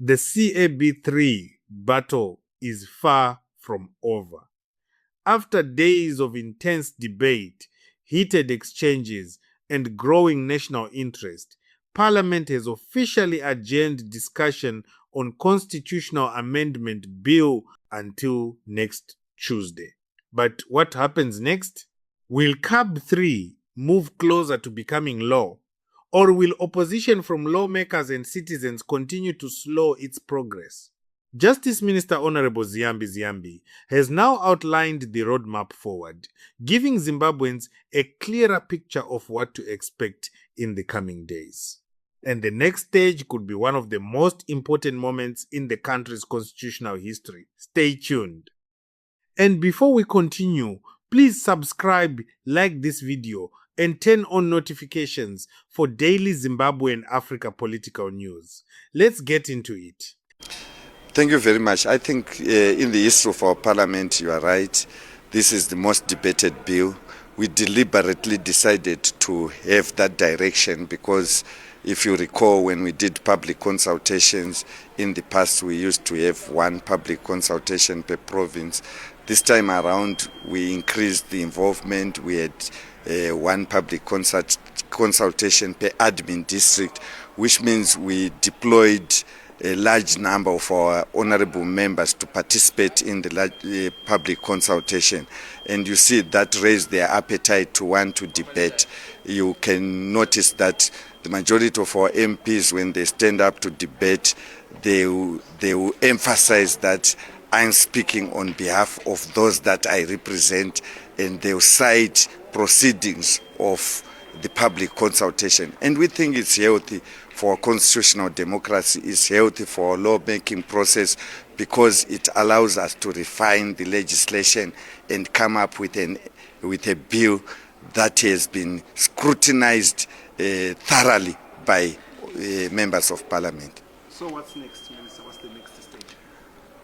The CAB3 battle is far from over. After days of intense debate, heated exchanges, and growing national interest, Parliament has officially adjourned discussion on constitutional amendment bill until next Tuesday. But what happens next? Will CAB3 move closer to becoming law? Or will opposition from lawmakers and citizens continue to slow its progress? Justice Minister Honorable Ziyambi has now outlined the roadmap forward, giving Zimbabweans a clearer picture of what to expect in the coming days. And the next stage could be one of the most important moments in the country's constitutional history. Stay tuned. And before we continue, please subscribe, like this video, and turn on notifications for daily Zimbabwe and Africa political news. Let's get into it. Thank you very much. I think in the history of our parliament, you are right. This is the most debated bill. We deliberately decided to have that direction because if you recall, when we did public consultations in the past, we used to have one public consultation per province. This time around, we increased the involvement. We had one public consultation per admin district, which means we deployed a large number of our honorable members to participate in the public consultation. And you see that raised their appetite to want to debate. You can notice that the majority of our MPs, when they stand up to debate, they will emphasize that I'm speaking on behalf of those that I represent, and they'll cite proceedings of the public consultation. And we think it's healthy for constitutional democracy, it's healthy for our lawmaking process because it allows us to refine the legislation and come up with a bill that has been scrutinized thoroughly by members of parliament. So what's next, Minister? What's the next stage?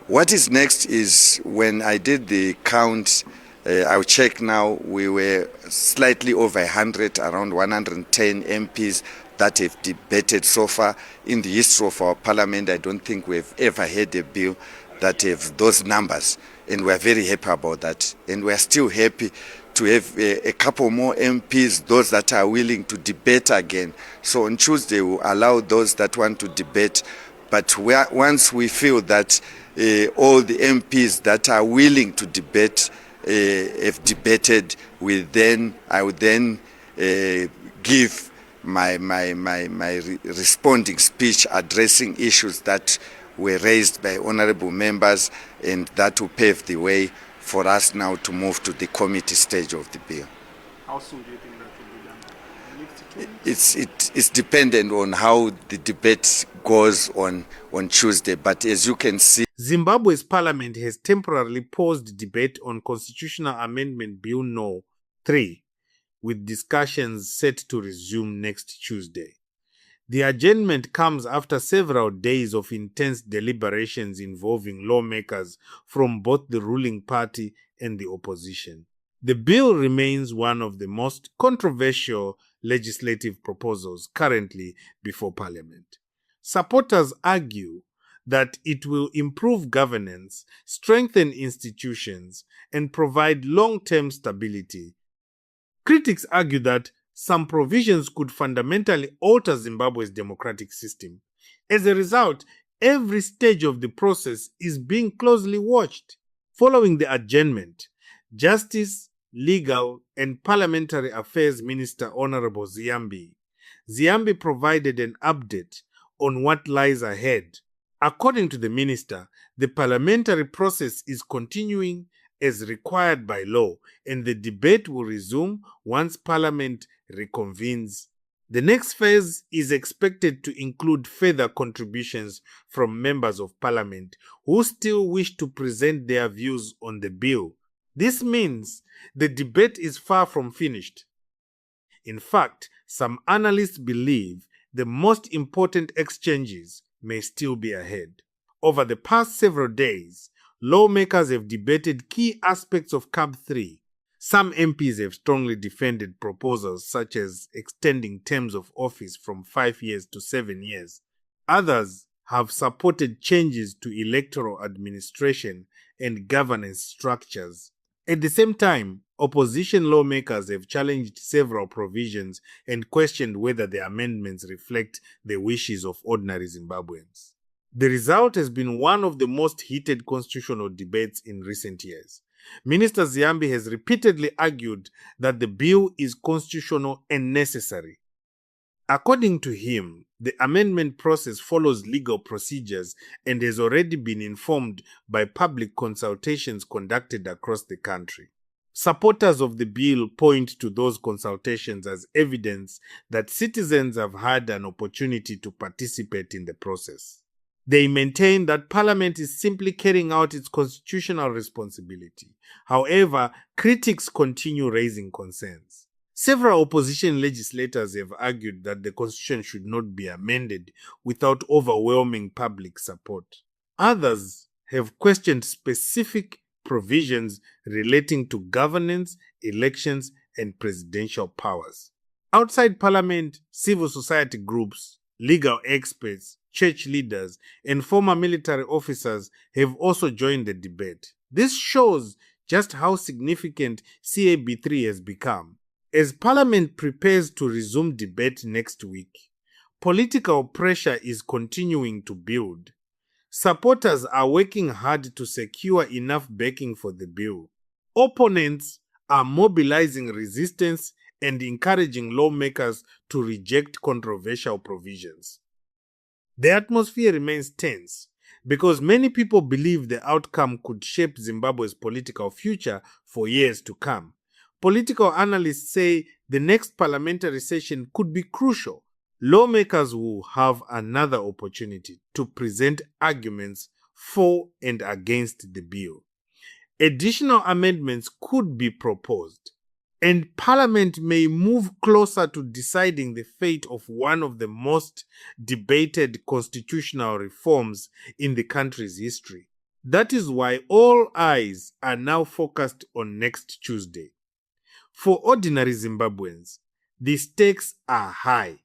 What is next is when I did the count, I'll check now, we were slightly over 100, around 110 MPs that have debated so far. In the history of our parliament, I don't think we've ever had a bill that have those numbers, and we're very happy about that. And we're still happy to have a couple more MPs, those that are willing to debate again. So on Tuesday, we'll allow those that want to debate, but once we feel that all the MPs that are willing to debate have debated, I would then give my responding speech addressing issues that were raised by honorable members, and that will pave the way for us now to move to the committee stage of the bill. How soon do you think that will be done? It's dependent on how the debate goes on Tuesday, but as you can see, Zimbabwe's parliament has temporarily paused debate on Constitutional Amendment Bill No. 3, with discussions set to resume next Tuesday. The adjournment comes after several days of intense deliberations involving lawmakers from both the ruling party and the opposition. The bill remains one of the most controversial legislative proposals currently before Parliament. Supporters argue that it will improve governance, strengthen institutions, and provide long-term stability. Critics argue that some provisions could fundamentally alter Zimbabwe's democratic system. As a result, every stage of the process is being closely watched. Following the adjournment, Justice, Legal, and Parliamentary Affairs Minister Honorable Ziyambi provided an update on what lies ahead. According to the minister, the parliamentary process is continuing as required by law, and the debate will resume once Parliament reconvenes. The next phase is expected to include further contributions from members of Parliament who still wish to present their views on the bill. This means the debate is far from finished. In fact, some analysts believe the most important exchanges may still be ahead. Over the past several days, lawmakers have debated key aspects of CAB3. Some MPs have strongly defended proposals such as extending terms of office from 5 years to 7 years. Others have supported changes to electoral administration and governance structures. At the same time, opposition lawmakers have challenged several provisions and questioned whether the amendments reflect the wishes of ordinary Zimbabweans. The result has been one of the most heated constitutional debates in recent years. Minister Ziyambi has repeatedly argued that the bill is constitutional and necessary. According to him, the amendment process follows legal procedures and has already been informed by public consultations conducted across the country. Supporters of the bill point to those consultations as evidence that citizens have had an opportunity to participate in the process. They maintain that Parliament is simply carrying out its constitutional responsibility. However, critics continue raising concerns. Several opposition legislators have argued that the Constitution should not be amended without overwhelming public support. Others have questioned specific provisions relating to governance, elections, and presidential powers. Outside Parliament, civil society groups, legal experts, church leaders, and former military officers have also joined the debate. This shows just how significant CAB3 has become. As Parliament prepares to resume debate next week, political pressure is continuing to build. Supporters are working hard to secure enough backing for the bill. Opponents are mobilizing resistance and encouraging lawmakers to reject controversial provisions. The atmosphere remains tense because many people believe the outcome could shape Zimbabwe's political future for years to come. Political analysts say the next parliamentary session could be crucial. Lawmakers will have another opportunity to present arguments for and against the bill. Additional amendments could be proposed, and Parliament may move closer to deciding the fate of one of the most debated constitutional reforms in the country's history. That is why all eyes are now focused on next Tuesday. For ordinary Zimbabweans, the stakes are high.